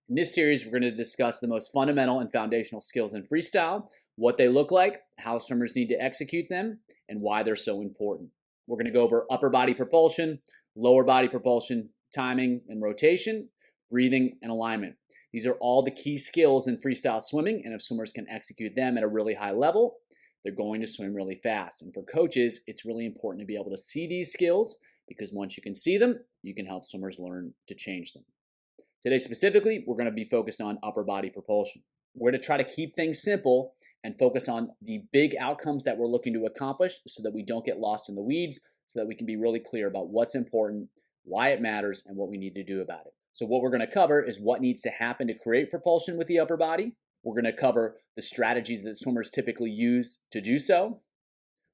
In this series, we're going to discuss the most fundamental and foundational skills in freestyle, what they look like, how swimmers need to execute them, and why they're so important. We're going to go over upper body propulsion, lower body propulsion, timing and rotation, breathing, and alignment. These are all the key skills in freestyle swimming, and if swimmers can execute them at a really high level, they're going to swim really fast. And for coaches, it's really important to be able to see these skills, because once you can see them, you can help swimmers learn to change them. Today specifically, we're going to be focused on upper body propulsion. We're going to try to keep things simple and focus on the big outcomes that we're looking to accomplish so that we don't get lost in the weeds, so that we can be really clear about what's important, why it matters, and what we need to do about it. So what we're going to cover is what needs to happen to create propulsion with the upper body. We're going to cover the strategies that swimmers typically use to do so.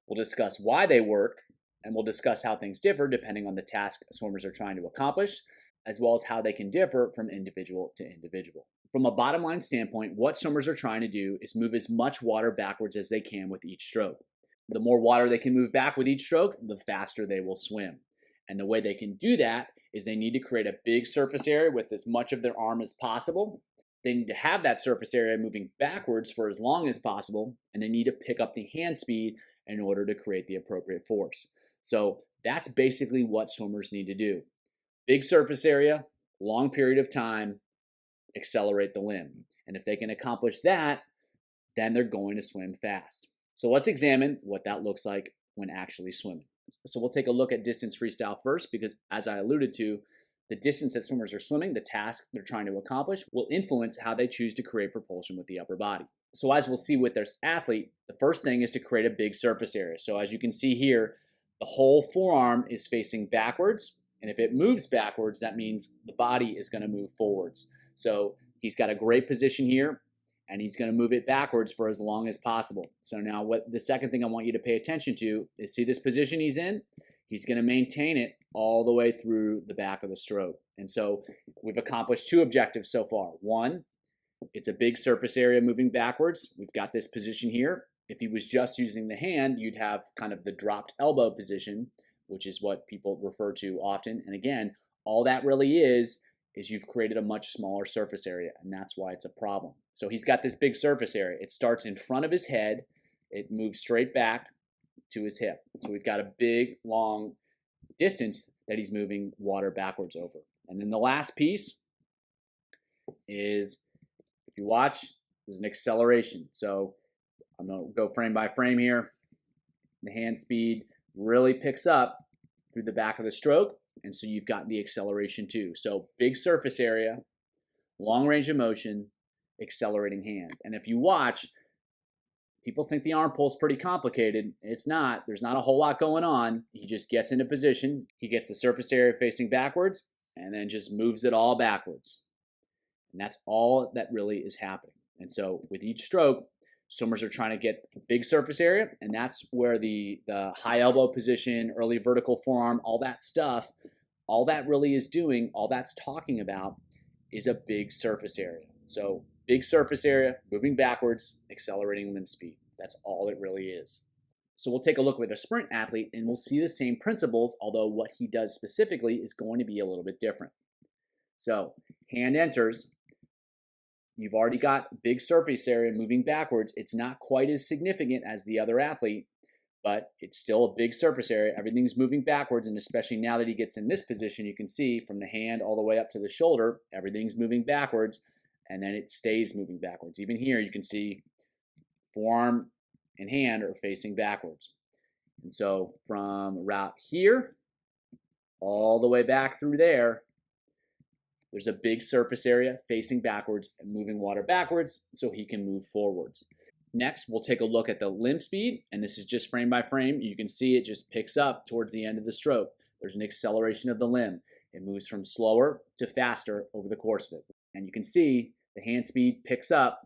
We'll discuss why they work, and we'll discuss how things differ depending on the task swimmers are trying to accomplish, as well as how they can differ from individual to individual. From a bottom line standpoint, what swimmers are trying to do is move as much water backwards as they can with each stroke. The more water they can move back with each stroke, the faster they will swim. And the way they can do that is they need to create a big surface area with as much of their arm as possible. They need to have that surface area moving backwards for as long as possible, and they need to pick up the hand speed in order to create the appropriate force. So that's basically what swimmers need to do. Big surface area, long period of time, accelerate the limb. And if they can accomplish that, then they're going to swim fast. So let's examine what that looks like when actually swimming. So we'll take a look at distance freestyle first, because as I alluded to, the distance that swimmers are swimming, the task they're trying to accomplish, will influence how they choose to create propulsion with the upper body. So as we'll see with this athlete, the first thing is to create a big surface area. So as you can see here, the whole forearm is facing backwards. And if it moves backwards, that means the body is going to move forwards. So he's got a great position here, and he's going to move it backwards for as long as possible. So now what the second thing I want you to pay attention to is, see this position he's in? He's going to maintain it all the way through the back of the stroke. And so we've accomplished two objectives so far. One, it's a big surface area moving backwards. We've got this position here. If he was just using the hand, you'd have kind of the dropped elbow position, which is what people refer to often. And again, all that really is you've created a much smaller surface area, and that's why it's a problem. So he's got this big surface area. It starts in front of his head. It moves straight back to his hip. So we've got a big, long distance that he's moving water backwards over. And then the last piece is, if you watch, there's an acceleration. So I'm going to go frame by frame here. The hand speed really picks up through the back of the stroke, and so you've got the acceleration too. So big surface area, long range of motion, accelerating hands. And if you watch, people think the arm pull is pretty complicated. It's not. There's not a whole lot going on. He just gets into position. He gets the surface area facing backwards and then just moves it all backwards. And that's all that really is happening. And so with each stroke, swimmers are trying to get a big surface area, and that's where the high elbow position, early vertical forearm, all that stuff, all that really is doing, all that's talking about is a big surface area. So big surface area, moving backwards, accelerating limb speed. That's all it really is. So we'll take a look with a sprint athlete, and we'll see the same principles, although what he does specifically is going to be a little bit different. So hand enters. You've already got big surface area moving backwards. It's not quite as significant as the other athlete, but it's still a big surface area. Everything's moving backwards, and especially now that he gets in this position, you can see from the hand all the way up to the shoulder, everything's moving backwards, and then it stays moving backwards. Even here, you can see forearm and hand are facing backwards. And so from route here all the way back through there, there's a big surface area facing backwards and moving water backwards so he can move forwards. Next, we'll take a look at the limb speed, and this is just frame by frame. You can see it just picks up towards the end of the stroke. There's an acceleration of the limb. It moves from slower to faster over the course of it. And you can see the hand speed picks up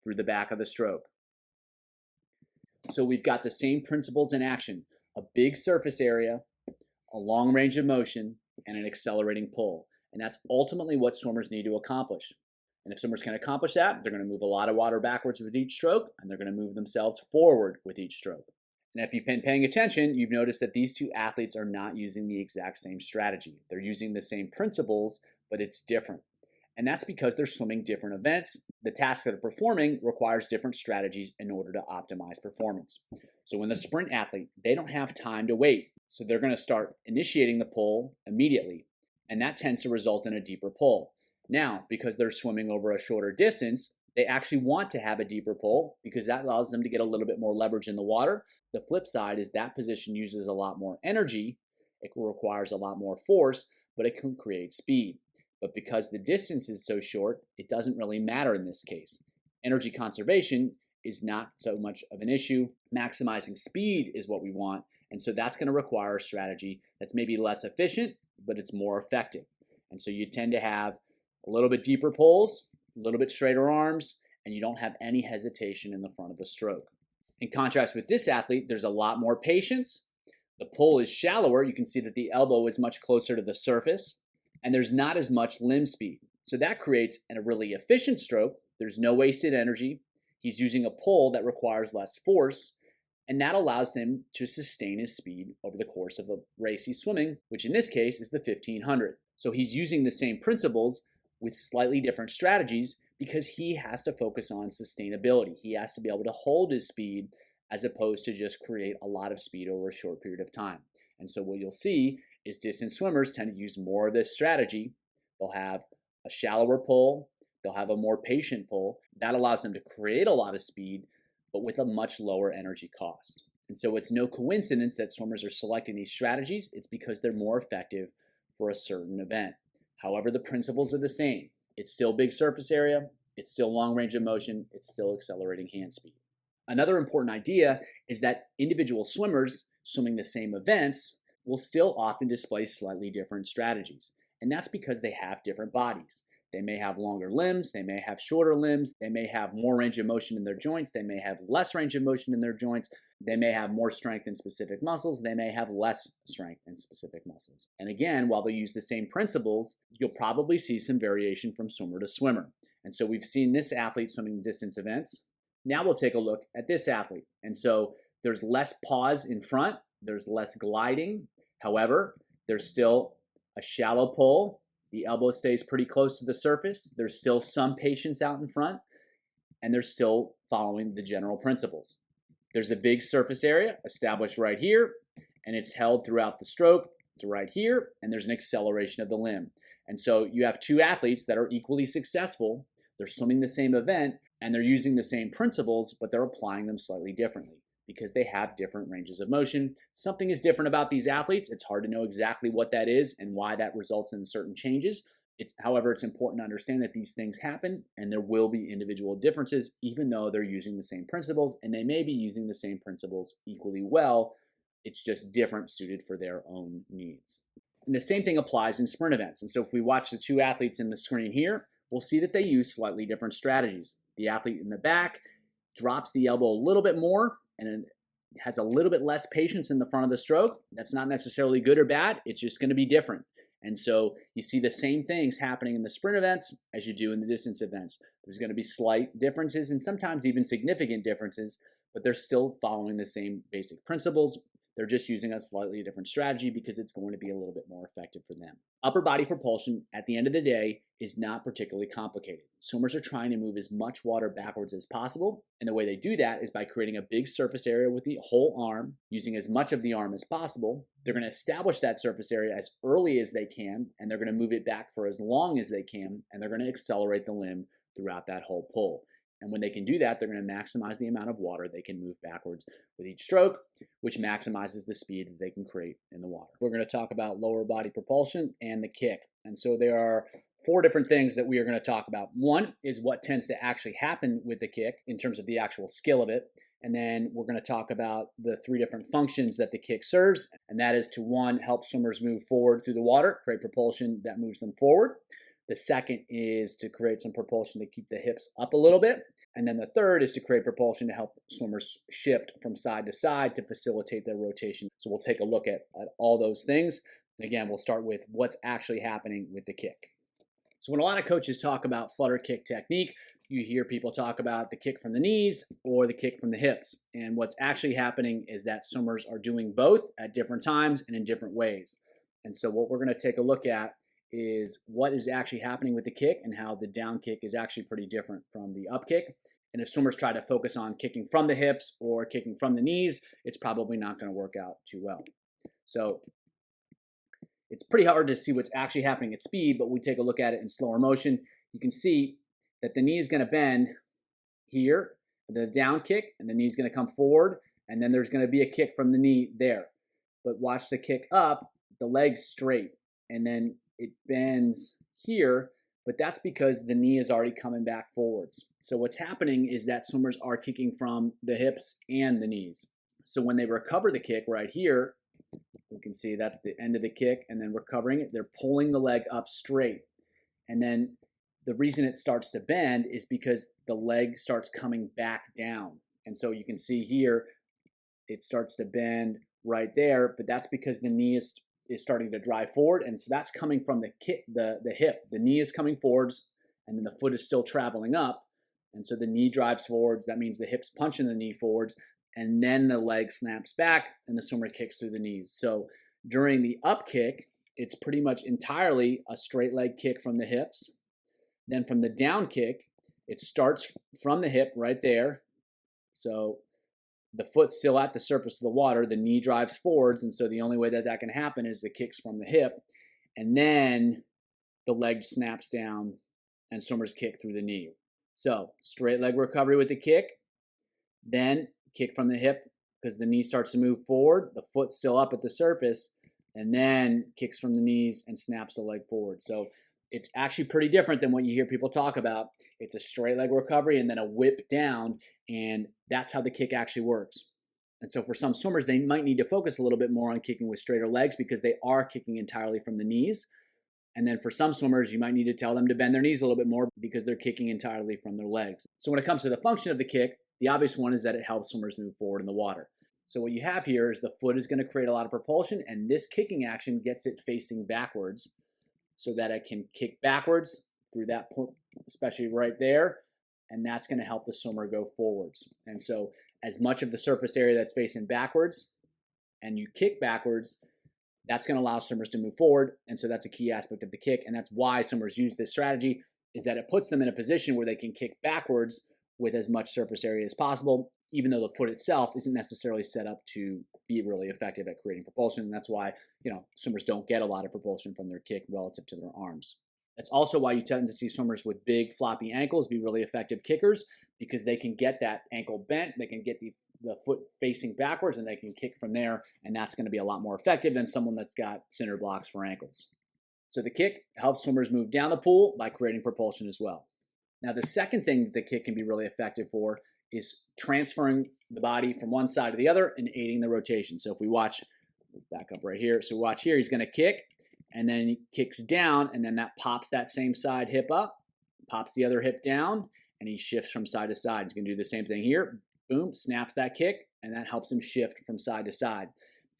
through the back of the stroke. So we've got the same principles in action: a big surface area, a long range of motion, and an accelerating pull. And that's ultimately what swimmers need to accomplish. And if swimmers can accomplish that, they're going to move a lot of water backwards with each stroke, and they're going to move themselves forward with each stroke. And if you've been paying attention, you've noticed that these two athletes are not using the exact same strategy. They're using the same principles, but it's different. And that's because they're swimming different events. The task that they're performing requires different strategies in order to optimize performance. So when the sprint athlete, they don't have time to wait. So they're going to start initiating the pull immediately. And that tends to result in a deeper pull. Now, because they're swimming over a shorter distance, they actually want to have a deeper pull because that allows them to get a little bit more leverage in the water. The flip side is that position uses a lot more energy. It requires a lot more force, but it can create speed. But because the distance is so short, it doesn't really matter in this case. Energy conservation is not so much of an issue. Maximizing speed is what we want. And so that's going to require a strategy that's maybe less efficient, but it's more effective. And so you tend to have a little bit deeper pulls, a little bit straighter arms, and you don't have any hesitation in the front of the stroke. In contrast with this athlete, there's a lot more patience. The pull is shallower. You can see that the elbow is much closer to the surface, and there's not as much limb speed. So that creates a really efficient stroke. There's no wasted energy. He's using a pull that requires less force, and that allows him to sustain his speed over the course of a race he's swimming, which in this case is the 1500. So he's using the same principles with slightly different strategies because he has to focus on sustainability. He has to be able to hold his speed as opposed to just create a lot of speed over a short period of time. And so what you'll see is distance swimmers tend to use more of this strategy. They'll have a shallower pull. They'll have a more patient pull. That allows them to create a lot of speed, but with a much lower energy cost. And so it's no coincidence that swimmers are selecting these strategies. It's because they're more effective for a certain event. However, the principles are the same. It's still big surface area. It's still long range of motion. It's still accelerating hand speed. Another important idea is that individual swimmers swimming the same events will still often display slightly different strategies. And that's because they have different bodies. They may have longer limbs, they may have shorter limbs, they may have more range of motion in their joints, they may have less range of motion in their joints, they may have more strength in specific muscles, they may have less strength in specific muscles. And again, while they use the same principles, you'll probably see some variation from swimmer to swimmer. And so we've seen this athlete swimming distance events. Now we'll take a look at this athlete. And so there's less pause in front, there's less gliding. However, there's still a shallow pull. The elbow stays pretty close to the surface. There's still some patience out in front, and they're still following the general principles. There's a big surface area established right here, and it's held throughout the stroke to right here, and there's an acceleration of the limb. And so you have two athletes that are equally successful. They're swimming the same event, and they're using the same principles, but they're applying them slightly differently because they have different ranges of motion. Something is different about these athletes. It's hard to know exactly what that is and why that results in certain changes. However, it's important to understand that these things happen and there will be individual differences even though they're using the same principles, and they may be using the same principles equally well. It's just different, suited for their own needs. And the same thing applies in sprint events. And so if we watch the two athletes in the screen here, we'll see that they use slightly different strategies. The athlete in the back drops the elbow a little bit more and has a little bit less patience in the front of the stroke. That's not necessarily good or bad. It's just going to be different. And so you see the same things happening in the sprint events as you do in the distance events. There's going to be slight differences and sometimes even significant differences, but they're still following the same basic principles. They're just using a slightly different strategy because it's going to be a little bit more effective for them. Upper body propulsion, at the end of the day, is not particularly complicated. Swimmers are trying to move as much water backwards as possible, and the way they do that is by creating a big surface area with the whole arm, using as much of the arm as possible. They're going to establish that surface area as early as they can, and they're going to move it back for as long as they can, and they're going to accelerate the limb throughout that whole pull. And when they can do that, they're going to maximize the amount of water they can move backwards with each stroke, which maximizes the speed that they can create in the water. We're going to talk about lower body propulsion and the kick. And so there are 4 different things that we are going to talk about. One is what tends to actually happen with the kick in terms of the actual skill of it. And then we're going to talk about the 3 different functions that the kick serves. And that is to, 1, help swimmers move forward through the water, create propulsion that moves them forward. The second is to create some propulsion to keep the hips up a little bit. And then the third is to create propulsion to help swimmers shift from side to side to facilitate their rotation. So we'll take a look at all those things. Again, we'll start with what's actually happening with the kick. So when a lot of coaches talk about flutter kick technique, you hear people talk about the kick from the knees or the kick from the hips. And what's actually happening is that swimmers are doing both at different times and in different ways. And so what we're going to take a look at is what is actually happening with the kick and how the down kick is actually pretty different from the up kick. And if swimmers try to focus on kicking from the hips or kicking from the knees, it's probably not going to work out too well. So it's pretty hard to see what's actually happening at speed, but we take a look at it in slower motion. You can see that the knee is going to bend here, the down kick, and the knee is going to come forward, and then there's going to be a kick from the knee there. But watch the kick up, the leg's straight, and then it bends here, but that's because the knee is already coming back forwards. So what's happening is that swimmers are kicking from the hips and the knees. So when they recover the kick right here, you can see that's the end of the kick, and then recovering it, they're pulling the leg up straight. And then the reason it starts to bend is because the leg starts coming back down. And so you can see here, it starts to bend right there, but that's because the knee is starting to drive forward, and so that's coming from the hip. The knee is coming forwards, and then the foot is still traveling up, and so the knee drives forwards. That means the hip's punching the knee forwards, and then the leg snaps back, and the swimmer kicks through the knees. So during the up kick, it's pretty much entirely a straight leg kick from the hips. Then from the down kick, it starts from the hip right there. So the foot's still at the surface of the water, the knee drives forwards, and so the only way that that can happen is the kicks from the hip, and then the leg snaps down and swimmers kick through the knee. So straight leg recovery with the kick, then kick from the hip because the knee starts to move forward, the foot's still up at the surface, and then kicks from the knees and snaps the leg forward. So it's actually pretty different than what you hear people talk about. It's a straight leg recovery and then a whip down, and that's how the kick actually works. And so for some swimmers, they might need to focus a little bit more on kicking with straighter legs because they are kicking entirely from the knees. And then for some swimmers, you might need to tell them to bend their knees a little bit more because they're kicking entirely from their legs. So when it comes to the function of the kick, the obvious one is that it helps swimmers move forward in the water. So what you have here is the foot is going to create a lot of propulsion, and this kicking action gets it facing backwards so that it can kick backwards through that point, especially right there, and that's going to help the swimmer go forwards. And so as much of the surface area that's facing backwards and you kick backwards, that's going to allow swimmers to move forward, and so that's a key aspect of the kick, and that's why swimmers use this strategy, is that it puts them in a position where they can kick backwards with as much surface area as possible, even though the foot itself isn't necessarily set up to be really effective at creating propulsion. And that's why, swimmers don't get a lot of propulsion from their kick relative to their arms. That's also why you tend to see swimmers with big floppy ankles be really effective kickers, because they can get that ankle bent, they can get the foot facing backwards, and they can kick from there, and that's going to be a lot more effective than someone that's got cinder blocks for ankles. So the kick helps swimmers move down the pool by creating propulsion as well. Now, the second thing that the kick can be really effective for is transferring the body from one side to the other and aiding the rotation. So if we watch, back up right here. So watch here, he's going to kick, and then he kicks down, and then that pops that same side hip up, pops the other hip down, and he shifts from side to side. He's going to do the same thing here. Boom, snaps that kick, and that helps him shift from side to side.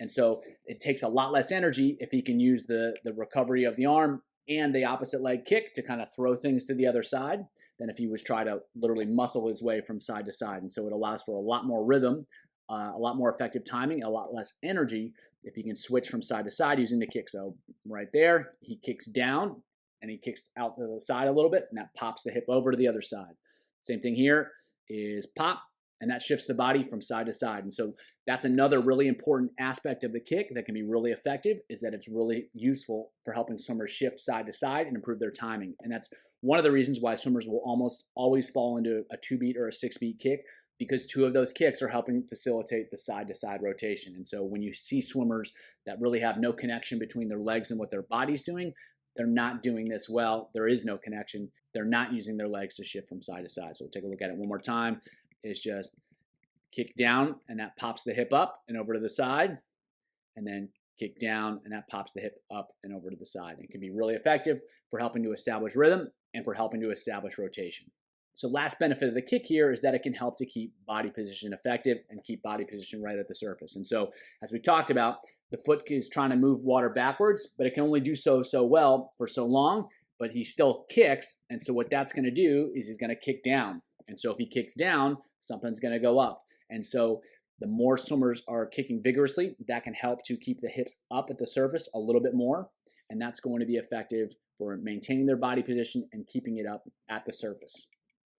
And so it takes a lot less energy if he can use the recovery of the arm and the opposite leg kick to kind of throw things to the other side than if he was trying to literally muscle his way from side to side. And so it allows for a lot more rhythm, a lot more effective timing, a lot less energy if he can switch from side to side using the kick. So right there, he kicks down and he kicks out to the side a little bit, and that pops the hip over to the other side. Same thing here is pop, and that shifts the body from side to side. And so that's another really important aspect of the kick that can be really effective, is that it's really useful for helping swimmers shift side to side and improve their timing. And that's one of the reasons why swimmers will almost always fall into a 2-beat or a 6-beat kick, because 2 of those kicks are helping facilitate the side-to-side rotation. And so when you see swimmers that really have no connection between their legs and what their body's doing, they're not doing this well. There is no connection. They're not using their legs to shift from side to side. So we'll take a look at it one more time. It's just kick down, and that pops the hip up and over to the side, and then kick down, and that pops the hip up and over to the side. It can be really effective for helping to establish rhythm and for helping to establish rotation. So last benefit of the kick here is that it can help to keep body position effective and keep body position right at the surface. And so as we talked about, the foot is trying to move water backwards, but it can only do so well for so long, but he still kicks. And so what that's going to do is he's going to kick down. And so if he kicks down, something's going to go up. And so the more swimmers are kicking vigorously, that can help to keep the hips up at the surface a little bit more. and that's going to be effective for maintaining their body position and keeping it up at the surface.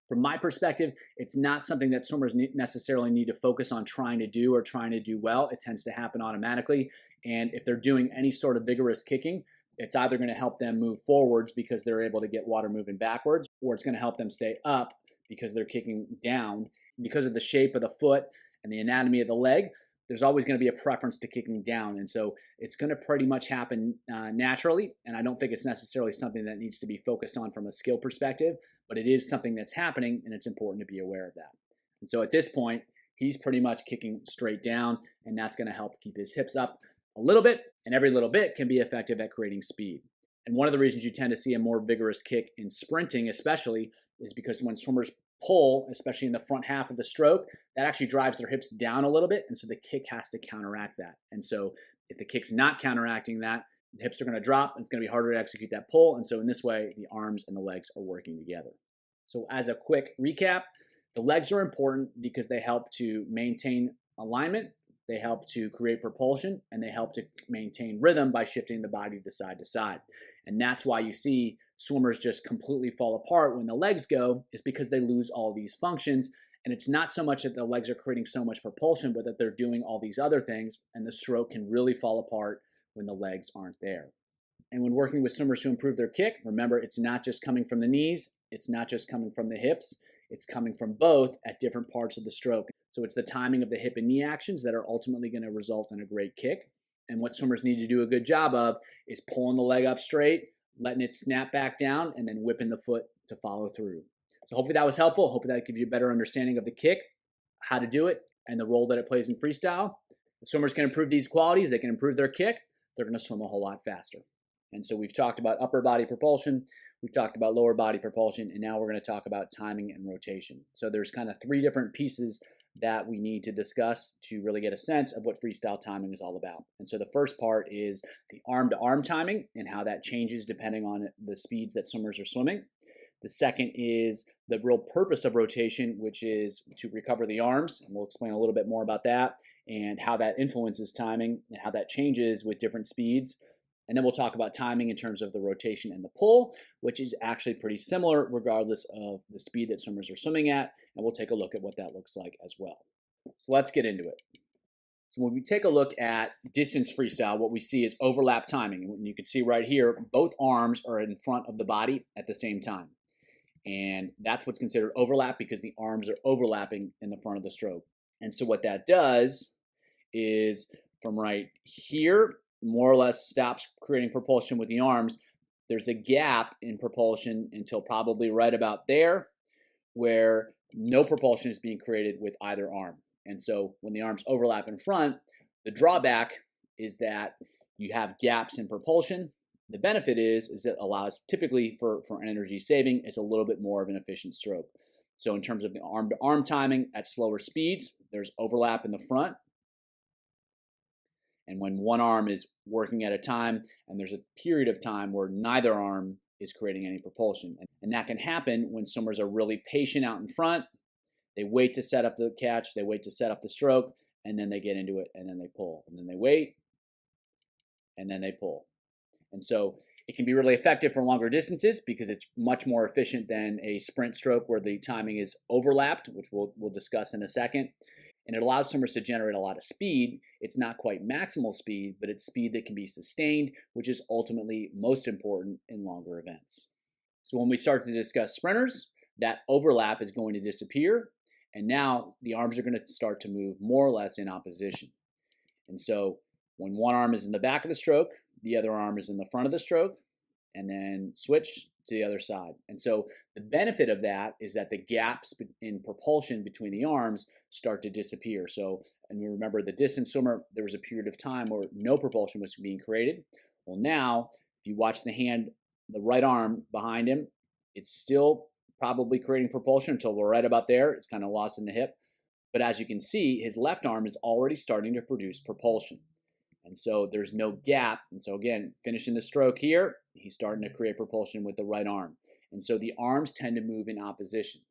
From my perspective, it's not something that swimmers necessarily need to focus on trying to do or trying to do well. It tends to happen automatically. And if they're doing any sort of vigorous kicking, it's either going to help them move forwards because they're able to get water moving backwards, or it's going to help them stay up because they're kicking down. Because of the shape of the foot and the anatomy of the leg, there's always going to be a preference to kicking down. And so it's going to pretty much happen naturally. And I don't think it's necessarily something that needs to be focused on from a skill perspective, but it is something that's happening, and it's important to be aware of that. And so at this point, he's pretty much kicking straight down, and that's going to help keep his hips up a little bit, and every little bit can be effective at creating speed. And one of the reasons you tend to see a more vigorous kick in sprinting especially is because when swimmers pull, especially in the front half of the stroke, that actually drives their hips down a little bit, and so the kick has to counteract that. And so if the kick's not counteracting that, the hips are going to drop, and it's going to be harder to execute that pull. And so in this way, the arms and the legs are working together. So as a quick recap, the legs are important because they help to maintain alignment, they help to create propulsion, and they help to maintain rhythm by shifting the body to side. And that's why you see swimmers just completely fall apart when the legs go, is because they lose all these functions. And it's not so much that the legs are creating so much propulsion, but that they're doing all these other things, and the stroke can really fall apart when the legs aren't there. And when working with swimmers to improve their kick, remember, it's not just coming from the knees, it's not just coming from the hips, it's coming from both at different parts of the stroke. So it's the timing of the hip and knee actions that are ultimately going to result in a great kick. And what swimmers need to do a good job of is pulling the leg up straight, letting it snap back down, and then whipping the foot to follow through. So hopefully that was helpful. Hopefully that gives you a better understanding of the kick, how to do it, and the role that it plays in freestyle. If swimmers can improve these qualities, they can improve their kick, they're going to swim a whole lot faster. And so we've talked about upper body propulsion, we've talked about lower body propulsion, and now we're going to talk about timing and rotation. So there's kind of three different pieces that we need to discuss to really get a sense of what freestyle timing is all about. And so the first part is the arm-to-arm timing and how that changes depending on the speeds that swimmers are swimming. The second is the real purpose of rotation, which is to recover the arms, and we'll explain a little bit more about that and how that influences timing and how that changes with different speeds. And then we'll talk about timing in terms of the rotation and the pull, which is actually pretty similar regardless of the speed that swimmers are swimming at. And we'll take a look at what that looks like as well. So let's get into it. So when we take a look at distance freestyle, what we see is overlap timing. And you can see right here, both arms are in front of the body at the same time. And that's what's considered overlap because the arms are overlapping in the front of the stroke. And so what that does is from right here, more or less stops creating propulsion with the arms. There's a gap in propulsion until probably right about there where no propulsion is being created with either arm. And so when the arms overlap in front, the drawback is that you have gaps in propulsion. The benefit is it allows typically for energy saving, it's a little bit more of an efficient stroke. So in terms of the arm-to-arm timing at slower speeds, there's overlap in the front. And when one arm is working at a time and there's a period of time where neither arm is creating any propulsion. And that can happen when swimmers are really patient out in front. They wait to set up the catch, they wait to set up the stroke, and then they get into it, and then they pull. And then they wait, and then they pull. And so it can be really effective for longer distances because it's much more efficient than a sprint stroke where the timing is overlapped, which we'll discuss in a second. And it allows swimmers to generate a lot of speed. It's not quite maximal speed, but it's speed that can be sustained, which is ultimately most important in longer events. So when we start to discuss sprinters, that overlap is going to disappear. And now the arms are going to start to move more or less in opposition. And so when one arm is in the back of the stroke, the other arm is in the front of the stroke, and then switch to the other side. And so the benefit of that is that the gaps in propulsion between the arms start to disappear. So, and we remember the distance swimmer, there was a period of time where no propulsion was being created. Well, now, if you watch the hand, the right arm behind him, it's still probably creating propulsion until we're right about there. It's kind of lost in the hip. But as you can see, his left arm is already starting to produce propulsion. And so there's no gap. And so again, finishing the stroke here, he's starting to create propulsion with the right arm. And so the arms tend to move in opposition.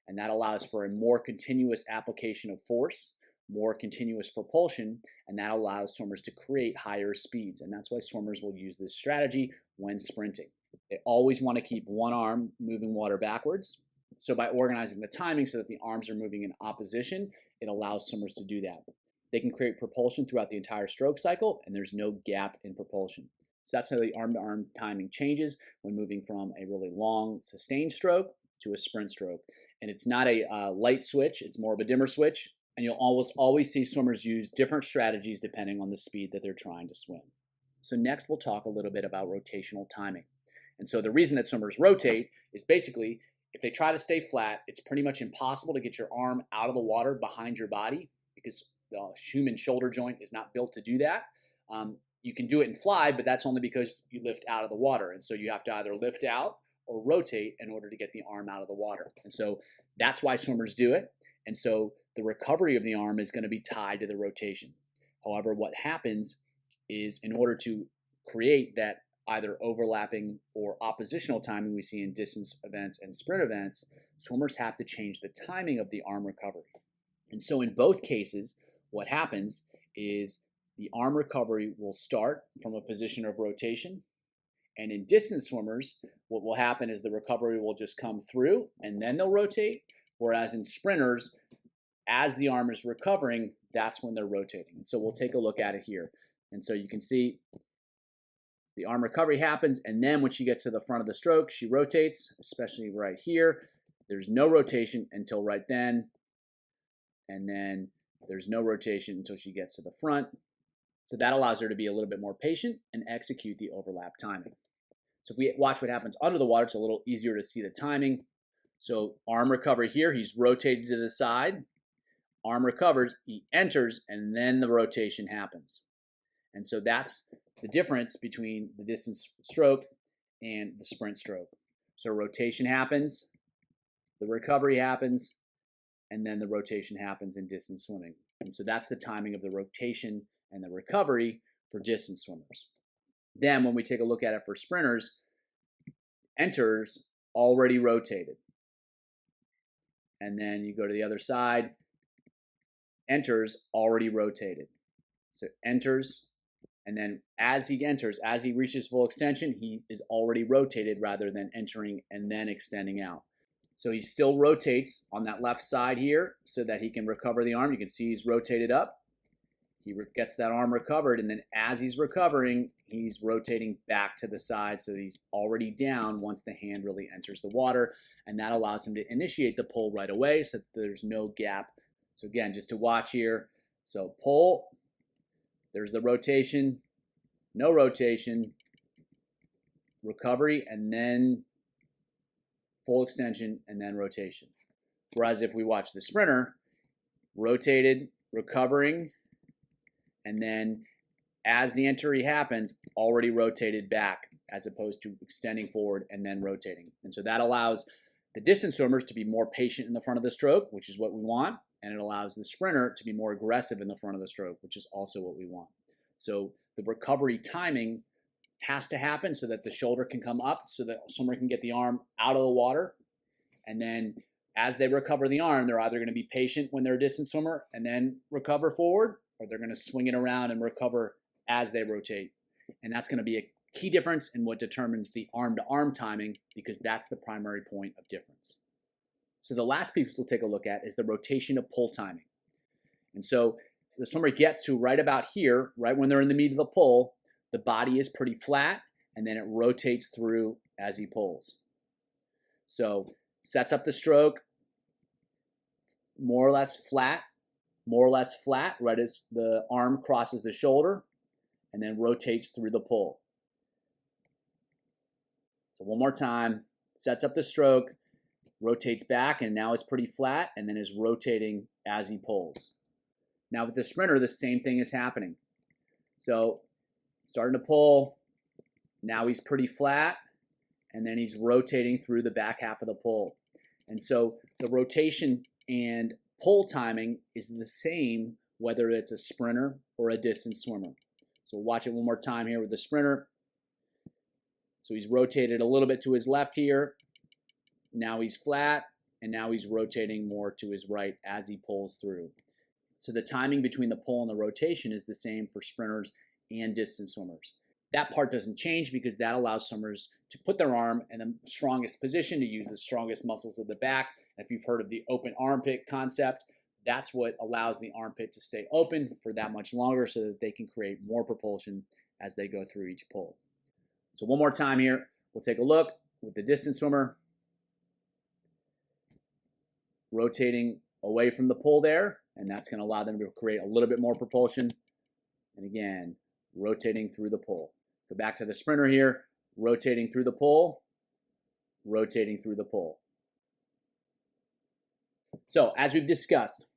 And that allows for a more continuous application of force, more continuous propulsion, and that allows swimmers to create higher speeds. And that's why swimmers will use this strategy when sprinting. They always want to keep one arm moving water backwards. So by organizing the timing so that the arms are moving in opposition, it allows swimmers to do that. They can create propulsion throughout the entire stroke cycle, and there's no gap in propulsion. So that's how the arm-to-arm timing changes when moving from a really long, sustained stroke to a sprint stroke. And it's not a light switch, it's more of a dimmer switch. And you'll almost always see swimmers use different strategies depending on the speed that they're trying to swim. So next we'll talk a little bit about rotational timing. And so the reason that swimmers rotate is basically if they try to stay flat, it's pretty much impossible to get your arm out of the water behind your body because the human shoulder joint is not built to do that. You can do it in fly, but that's only because you lift out of the water. And so you have to either lift out or rotate in order to get the arm out of the water. And so that's why swimmers do it. And so the recovery of the arm is going to be tied to the rotation. However, what happens is in order to create that either overlapping or oppositional timing we see in distance events and sprint events, swimmers have to change the timing of the arm recovery. And so in both cases, what happens is the arm recovery will start from a position of rotation. And in distance swimmers, what will happen is the recovery will just come through and then they'll rotate. Whereas in sprinters, as the arm is recovering, that's when they're rotating. And so we'll take a look at it here. And so you can see the arm recovery happens, and then when she gets to the front of the stroke, she rotates, especially right here. There's no rotation until right then, and then there's no rotation until she gets to the front. So that allows her to be a little bit more patient and execute the overlap timing. So if we watch what happens under the water, it's a little easier to see the timing. So arm recovery here, he's rotated to the side. Arm recovers, he enters, and then the rotation happens. And so that's the difference between the distance stroke and the sprint stroke. So rotation happens, the recovery happens, and then the rotation happens in distance swimming. And so that's the timing of the rotation and the recovery for distance swimmers. Then when we take a look at it for sprinters, enters already rotated. And then you go to the other side, enters already rotated. So enters, and then as he enters, as he reaches full extension, he is already rotated rather than entering and then extending out. So he still rotates on that left side here so that he can recover the arm. You can see he's rotated up. He gets that arm recovered, and then as he's recovering, he's rotating back to the side so he's already down once the hand really enters the water, and that allows him to initiate the pull right away so that there's no gap. So again, just to watch here, so pull, there's the rotation, no rotation, recovery, and then full extension, and then rotation. Whereas if we watch the sprinter, rotated, recovering, and then as the entry happens, already rotated back as opposed to extending forward and then rotating. And so that allows the distance swimmers to be more patient in the front of the stroke, which is what we want, and it allows the sprinter to be more aggressive in the front of the stroke, which is also what we want. So the recovery timing has to happen so that the shoulder can come up so that swimmer can get the arm out of the water. And then as they recover the arm, they're either going to be patient when they're a distance swimmer and then recover forward, or they're going to swing it around and recover as they rotate. And that's going to be a key difference in what determines the arm-to-arm timing, because that's the primary point of difference. So the last piece we'll take a look at is the rotation to pull timing. And so the swimmer gets to right about here, right when they're in the meat of the pull, the body is pretty flat, and then it rotates through as he pulls. So sets up the stroke, more or less flat, right as the arm crosses the shoulder, and then rotates through the pull. So one more time, sets up the stroke, rotates back, and now is pretty flat, and then is rotating as he pulls. Now with the sprinter, the same thing is happening. So starting to pull, now he's pretty flat, and then he's rotating through the back half of the pull. And so the rotation and pull timing is the same whether it's a sprinter or a distance swimmer. So watch it one more time here with the sprinter. So he's rotated a little bit to his left here. Now he's flat, and now he's rotating more to his right as he pulls through. So the timing between the pull and the rotation is the same for sprinters and distance swimmers. That part doesn't change because that allows swimmers to put their arm in the strongest position, to use the strongest muscles of the back. If you've heard of the open armpit concept, that's what allows the armpit to stay open for that much longer so that they can create more propulsion as they go through each pull. So one more time here, we'll take a look with the distance swimmer. Rotating away from the pull there, and that's going to allow them to create a little bit more propulsion. And again, rotating through the pull. Go back to the sprinter here, rotating through the pull, rotating through the pull. So as we've discussed,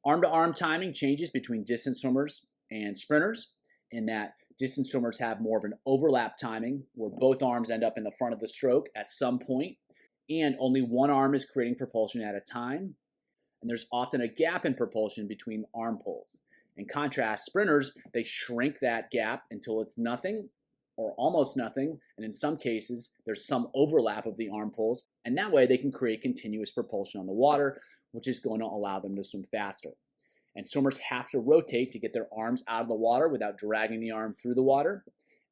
arm-to-arm timing changes between distance swimmers and sprinters in that distance swimmers have more of an overlap timing where both arms end up in the front of the stroke at some point, and only one arm is creating propulsion at a time. And there's often a gap in propulsion between arm pulls. In contrast, sprinters, they shrink that gap until it's nothing or almost nothing, and in some cases, there's some overlap of the arm pulls, and that way they can create continuous propulsion on the water, which is going to allow them to swim faster. And swimmers have to rotate to get their arms out of the water without dragging the arm through the water,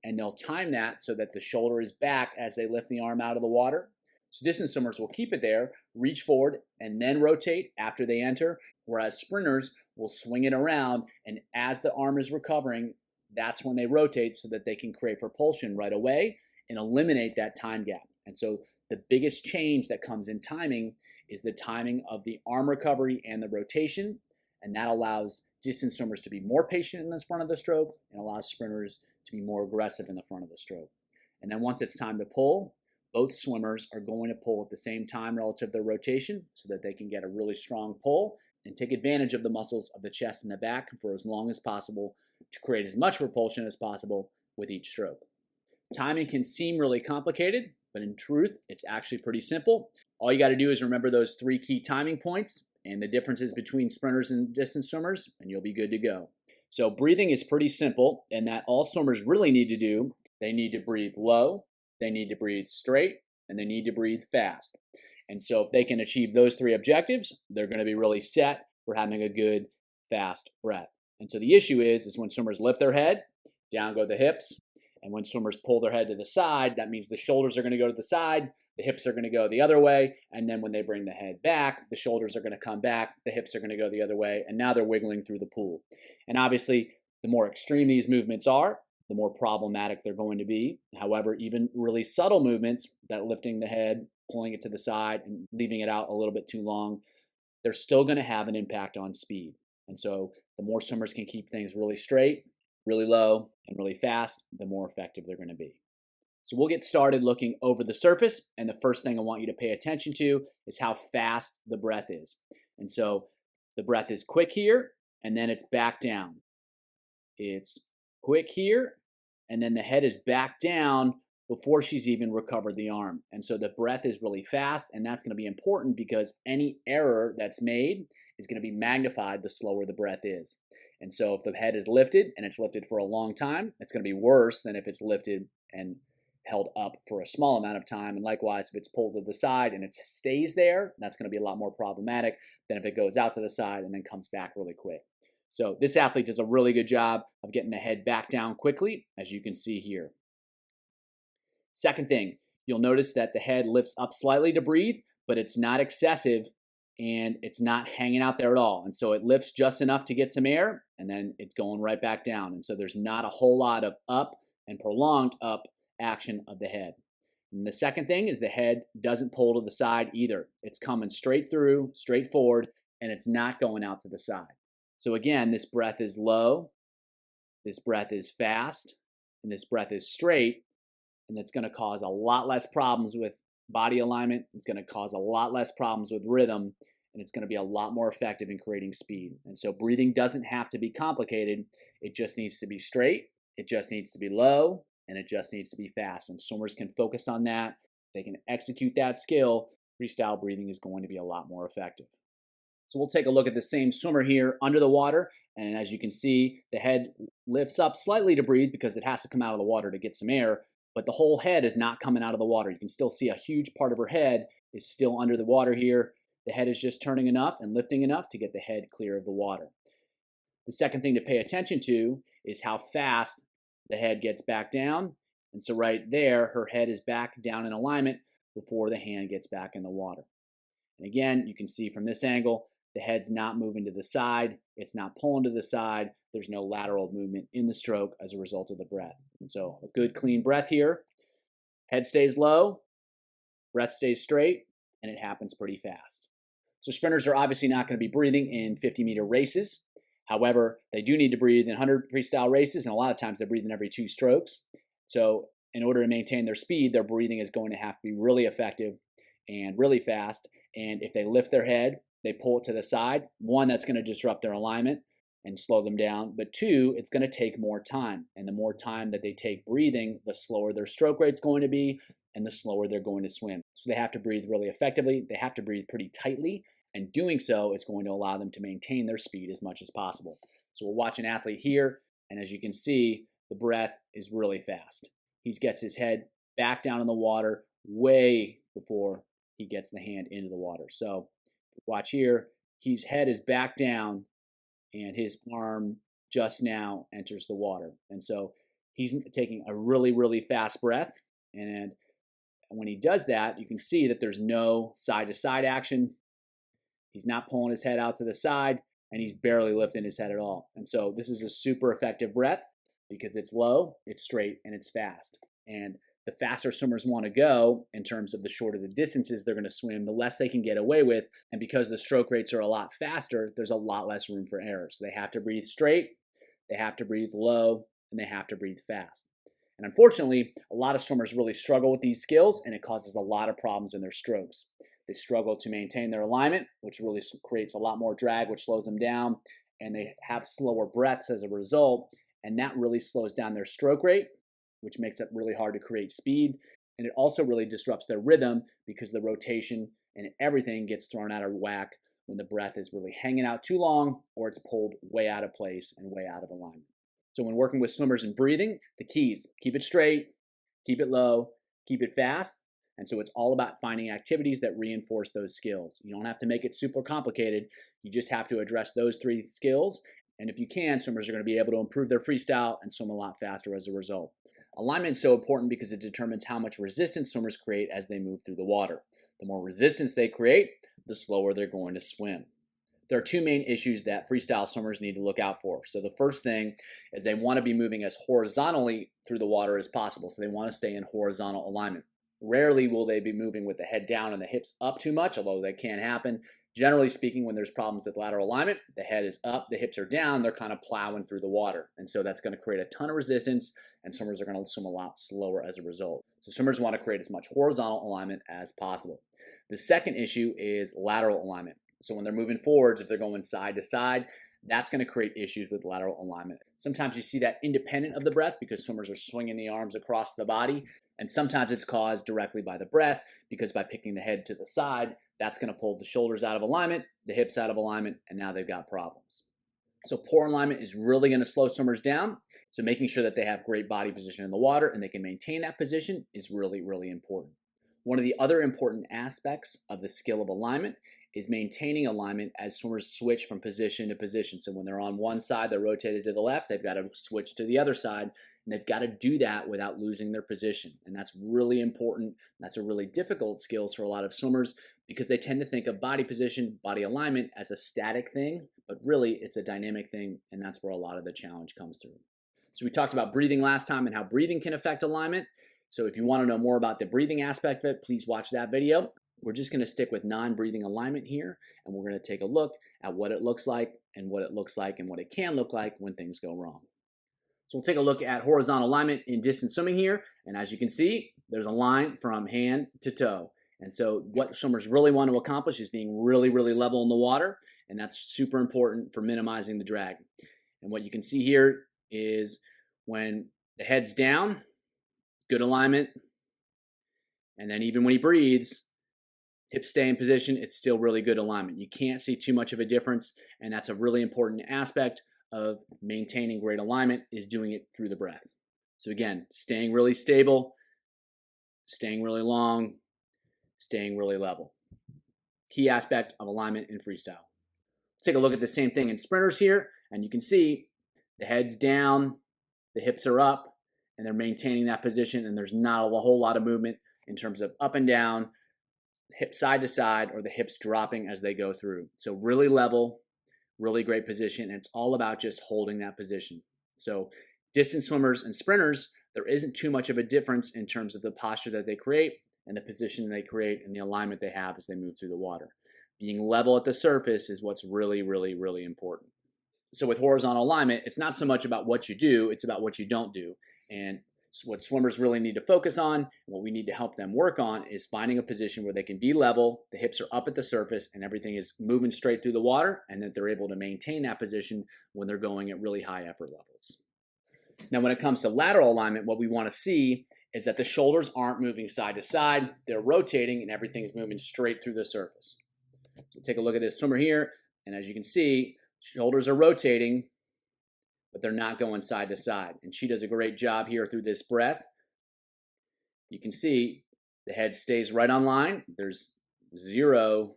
and they'll time that so that the shoulder is back as they lift the arm out of the water. So distance swimmers will keep it there, reach forward, and then rotate after they enter, whereas sprinters will swing it around, and as the arm is recovering, that's when they rotate so that they can create propulsion right away and eliminate that time gap. And so the biggest change that comes in timing is the timing of the arm recovery and the rotation, and that allows distance swimmers to be more patient in the front of the stroke and allows sprinters to be more aggressive in the front of the stroke. And then once it's time to pull, both swimmers are going to pull at the same time relative to their rotation so that they can get a really strong pull and take advantage of the muscles of the chest and the back for as long as possible to create as much propulsion as possible with each stroke. Timing can seem really complicated, but in truth, it's actually pretty simple. All you got to do is remember those 3 key timing points and the differences between sprinters and distance swimmers, and you'll be good to go. So breathing is pretty simple, and that all swimmers really need to do, they need to breathe low, they need to breathe straight, and they need to breathe fast. And so if they can achieve those 3 objectives, they're going to be really set for having a good, fast breath. And so the issue is when swimmers lift their head, down go the hips, and when swimmers pull their head to the side, that means the shoulders are going to go to the side, the hips are going to go the other way, and then when they bring the head back, the shoulders are going to come back, the hips are going to go the other way, and now they're wiggling through the pool. And obviously, the more extreme these movements are, the more problematic they're going to be. However, even really subtle movements, that lifting the head, pulling it to the side, and leaving it out a little bit too long, they're still going to have an impact on speed. And so the more swimmers can keep things really straight, really low, and really fast, the more effective they're going to be. So we'll get started looking over the surface, and the first thing I want you to pay attention to is how fast the breath is. And so the breath is quick here, and then it's back down. It's quick here, and then the head is back down before she's even recovered the arm. And so the breath is really fast, and that's going to be important because any error that's made is going to be magnified the slower the breath is. And so if the head is lifted and it's lifted for a long time, it's going to be worse than if it's lifted and held up for a small amount of time. And likewise, if it's pulled to the side and it stays there, that's going to be a lot more problematic than if it goes out to the side and then comes back really quick. So this athlete does a really good job of getting the head back down quickly, as you can see here. Second thing, you'll notice that the head lifts up slightly to breathe, but it's not excessive and it's not hanging out there at all. And so it lifts just enough to get some air, and then it's going right back down. And so there's not a whole lot of up and prolonged up action of the head. And the second thing is the head doesn't pull to the side either. It's coming straight through, straight forward, and it's not going out to the side. So again, this breath is low, this breath is fast, and this breath is straight, and it's going to cause a lot less problems with body alignment. It's going to cause a lot less problems with rhythm, and it's going to be a lot more effective in creating speed. And so breathing doesn't have to be complicated. It just needs to be straight, it just needs to be low, and it just needs to be fast. And swimmers can focus on that. They can execute that skill. Freestyle breathing is going to be a lot more effective. So we'll take a look at the same swimmer here under the water. And as you can see, the head lifts up slightly to breathe because it has to come out of the water to get some air, but the whole head is not coming out of the water. You can still see a huge part of her head is still under the water here. The head is just turning enough and lifting enough to get the head clear of the water. The second thing to pay attention to is how fast the head gets back down. And so right there, her head is back down in alignment before the hand gets back in the water. And again, you can see from this angle, the head's not moving to the side. It's not pulling to the side. There's no lateral movement in the stroke as a result of the breath. And so a good clean breath here. Head stays low, breath stays straight, and it happens pretty fast. So sprinters are obviously not going to be breathing in 50-meter races. However, they do need to breathe in 100 freestyle races, and a lot of times they're breathing every 2 strokes. So in order to maintain their speed, their breathing is going to have to be really effective and really fast. And if they lift their head, they pull it to the side, one, that's going to disrupt their alignment and slow them down. But two, it's going to take more time. And the more time that they take breathing, the slower their stroke rate's going to be and the slower they're going to swim. So they have to breathe really effectively. They have to breathe pretty tightly. And doing so is going to allow them to maintain their speed as much as possible. So we'll watch an athlete here. And as you can see, the breath is really fast. He gets his head back down in the water way before he gets the hand into the water. So watch here, his head is back down and his arm just now enters the water. And so he's taking a really, really fast breath. And when he does that, you can see that there's no side-to-side action. He's not pulling his head out to the side, and he's barely lifting his head at all. And so this is a super effective breath because it's low, it's straight, and it's fast. And the faster swimmers want to go in terms of the shorter the distances they're going to swim, the less they can get away with. And because the stroke rates are a lot faster, there's a lot less room for error. So they have to breathe straight, they have to breathe low, and they have to breathe fast. And unfortunately, a lot of swimmers really struggle with these skills, and it causes a lot of problems in their strokes. They struggle to maintain their alignment, which really creates a lot more drag, which slows them down, and they have slower breaths as a result, and that really slows down their stroke rate, which makes it really hard to create speed. And it also really disrupts their rhythm because the rotation and everything gets thrown out of whack when the breath is really hanging out too long or it's pulled way out of place and way out of alignment. So when working with swimmers and breathing, the keys, keep it straight, keep it low, keep it fast. And so it's all about finding activities that reinforce those skills. You don't have to make it super complicated. You just have to address those 3 skills. And if you can, swimmers are going to be able to improve their freestyle and swim a lot faster as a result. Alignment is so important because it determines how much resistance swimmers create as they move through the water. The more resistance they create, the slower they're going to swim. There are 2 main issues that freestyle swimmers need to look out for. So the first thing is they want to be moving as horizontally through the water as possible. So they want to stay in horizontal alignment. Rarely will they be moving with the head down and the hips up too much, although that can happen. Generally speaking, when there's problems with lateral alignment, the head is up, the hips are down, they're kind of plowing through the water. And so that's going to create a ton of resistance, and swimmers are going to swim a lot slower as a result. So swimmers want to create as much horizontal alignment as possible. The second issue is lateral alignment. So when they're moving forwards, if they're going side to side, that's going to create issues with lateral alignment. Sometimes you see that independent of the breath because swimmers are swinging the arms across the body. And sometimes it's caused directly by the breath because by picking the head to the side, that's going to pull the shoulders out of alignment, the hips out of alignment, and now they've got problems. So poor alignment is really going to slow swimmers down. So making sure that they have great body position in the water and they can maintain that position is really, really important. One of the other important aspects of the skill of alignment is maintaining alignment as swimmers switch from position to position. So when they're on one side, they're rotated to the left, they've got to switch to the other side, and they've got to do that without losing their position. And that's really important. That's a really difficult skill for a lot of swimmers because they tend to think of body position, body alignment as a static thing, but really it's a dynamic thing, and that's where a lot of the challenge comes through. So we talked about breathing last time and how breathing can affect alignment. So if you want to know more about the breathing aspect of it, please watch that video. We're just going to stick with non-breathing alignment here, and we're going to take a look at what it looks like and what it looks like and what it can look like when things go wrong. So we'll take a look at horizontal alignment in distance swimming here, and as you can see, there's a line from hand to toe. And so what swimmers really want to accomplish is being really, really level in the water, and that's super important for minimizing the drag. And what you can see here is when the head's down, good alignment, and then even when he breathes, hips stay in position, it's still really good alignment. You can't see too much of a difference, and that's a really important aspect of maintaining great alignment is doing it through the breath. So again, staying really stable, staying really long, staying really level. Key aspect of alignment in freestyle. Take a look at the same thing in sprinters here, and you can see the head's down, the hips are up, and they're maintaining that position, and there's not a whole lot of movement in terms of up and down, hip side to side, or the hips dropping as they go through. So really level, really great position, and it's all about just holding that position. So distance swimmers and sprinters, there isn't too much of a difference in terms of the posture that they create and the position they create and the alignment they have as they move through the water. Being level at the surface is what's really, really, really important. So with horizontal alignment, it's not so much about what you do, it's about what you don't do. And what swimmers really need to focus on, and what we need to help them work on, is finding a position where they can be level, the hips are up at the surface, and everything is moving straight through the water, and that they're able to maintain that position when they're going at really high effort levels. Now, when it comes to lateral alignment, what we want to see is that the shoulders aren't moving side to side, they're rotating, and everything's moving straight through the surface. So take a look at this swimmer here, and as you can see, shoulders are rotating, but they're not going side to side. And she does a great job here through this breath. You can see the head stays right on line. There's zero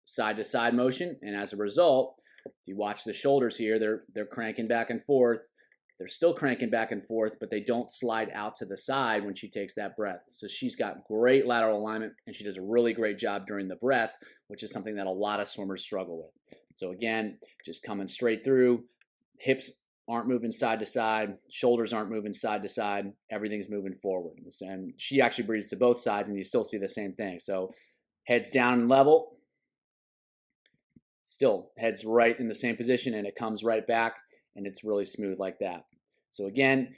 side to side motion. And as a result, if you watch the shoulders here, they're cranking back and forth. They're still cranking back and forth, but they don't slide out to the side when she takes that breath. So she's got great lateral alignment, and she does a really great job during the breath, which is something that a lot of swimmers struggle with. So again, just coming straight through, hips aren't moving side to side, shoulders aren't moving side to side, everything's moving forward. And she actually breathes to both sides, and you still see the same thing. So head's down and level, still head's right in the same position, and it comes right back, and it's really smooth like that. So again,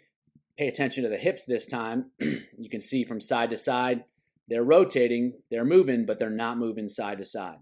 pay attention to the hips this time. You can see from side to side, they're rotating, they're moving, but they're not moving side to side.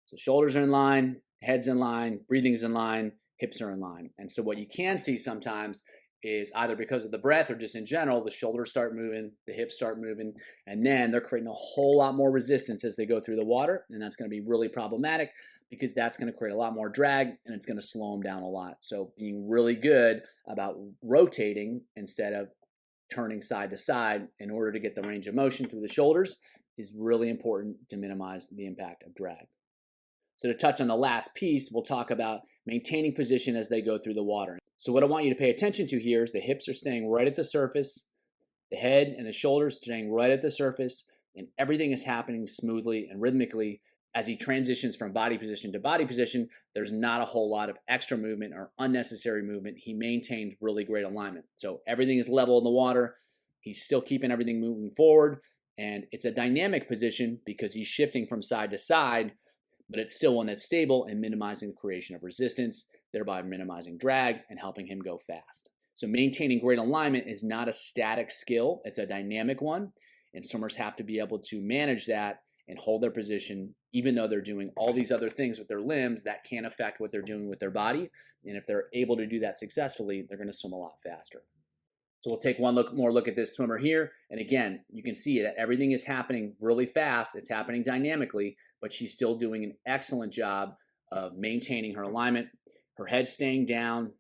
So shoulders are in line, head's in line, breathing's in line, hips are in line. And so what you can see sometimes is either because of the breath or just in general, the shoulders start moving, the hips start moving, and then they're creating a whole lot more resistance as they go through the water. And that's going to be really problematic because that's going to create a lot more drag and it's going to slow them down a lot. So being really good about rotating instead of turning side to side in order to get the range of motion through the shoulders is really important to minimize the impact of drag. So to touch on the last piece, we'll talk about maintaining position as they go through the water. So what I want you to pay attention to here is the hips are staying right at the surface, the head and the shoulders staying right at the surface, and everything is happening smoothly and rhythmically. As he transitions from body position to body position, there's not a whole lot of extra movement or unnecessary movement. He maintains really great alignment. So everything is level in the water. He's still keeping everything moving forward, and it's a dynamic position because he's shifting from side to side, but it's still one that's stable and minimizing the creation of resistance, thereby minimizing drag and helping him go fast. So maintaining great alignment is not a static skill, it's a dynamic one, and swimmers have to be able to manage that and hold their position even though they're doing all these other things with their limbs that can affect what they're doing with their body. And if they're able to do that successfully, they're going to swim a lot faster. So we'll take one more look at this swimmer here. And again, you can see that everything is happening really fast. It's happening dynamically, but she's still doing an excellent job of maintaining her alignment. Her head's staying down.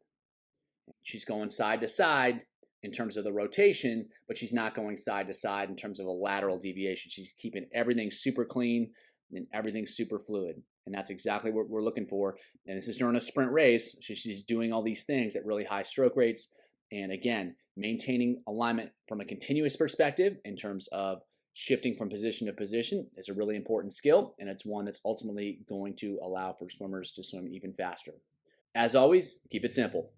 She's going side to side in terms of the rotation, but she's not going side to side in terms of a lateral deviation. She's keeping everything super clean and everything super fluid. And that's exactly what we're looking for. And this is during a sprint race. She's doing all these things at really high stroke rates. And again, maintaining alignment from a continuous perspective in terms of shifting from position to position is a really important skill, and it's one that's ultimately going to allow for swimmers to swim even faster. As always, keep it simple.